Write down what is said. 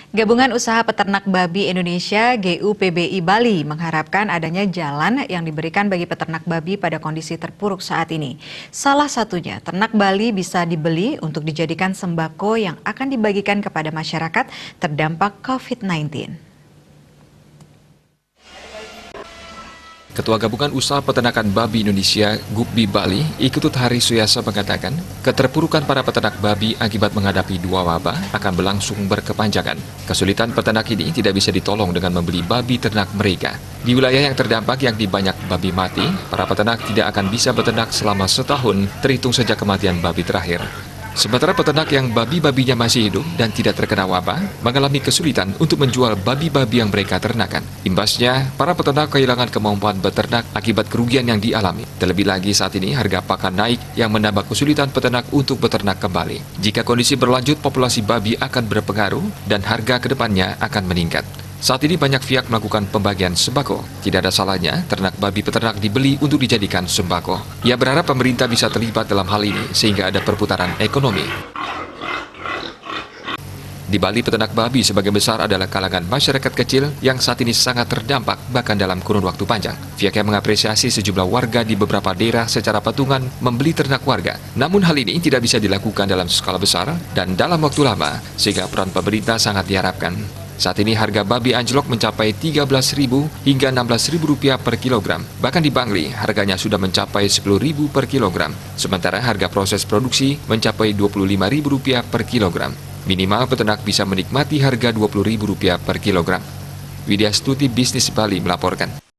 Gabungan Usaha Peternak Babi Indonesia (GUPBI) Bali mengharapkan adanya jalan yang diberikan bagi peternak babi pada kondisi terpuruk saat ini. Salah satunya, ternak Bali bisa dibeli untuk dijadikan sembako yang akan dibagikan kepada masyarakat terdampak COVID-19. Ketua Gabungan Usaha Peternakan Babi Indonesia (GUPBI) Bali, Iketut Hari Suyasa mengatakan, keterpurukan para peternak babi akibat menghadapi dua wabah akan berlangsung berkepanjangan. Kesulitan peternak ini tidak bisa ditolong dengan membeli babi ternak mereka. Di wilayah yang terdampak yang banyak babi mati, para peternak tidak akan bisa beternak selama setahun terhitung sejak kematian babi terakhir. Sementara peternak yang babi-babinya masih hidup dan tidak terkena wabah mengalami kesulitan untuk menjual babi-babi yang mereka ternakan. Imbasnya, para peternak kehilangan kemampuan beternak akibat kerugian yang dialami. Terlebih lagi saat ini harga pakan naik yang menambah kesulitan peternak untuk beternak kembali. Jika kondisi berlanjut, populasi babi akan berpengaruh dan harga kedepannya akan meningkat. Saat ini banyak pihak melakukan pembagian sembako. Tidak ada salahnya ternak babi peternak dibeli untuk dijadikan sembako. Ia berharap pemerintah bisa terlibat dalam hal ini sehingga ada perputaran ekonomi. Di Bali, peternak babi sebagian besar adalah kalangan masyarakat kecil yang saat ini sangat terdampak bahkan dalam kurun waktu panjang. Pihaknya mengapresiasi sejumlah warga di beberapa daerah secara patungan membeli ternak warga. Namun hal ini tidak bisa dilakukan dalam skala besar dan dalam waktu lama sehingga peran pemerintah sangat diharapkan. Saat ini harga babi anjlok mencapai Rp13.000 hingga Rp16.000 per kilogram. Bahkan di Bangli, harganya sudah mencapai Rp10.000 per kilogram. Sementara harga proses produksi mencapai Rp25.000 per kilogram. Minimal peternak bisa menikmati harga Rp20.000 per kilogram. Widya Stuti, Bisnis Bali melaporkan.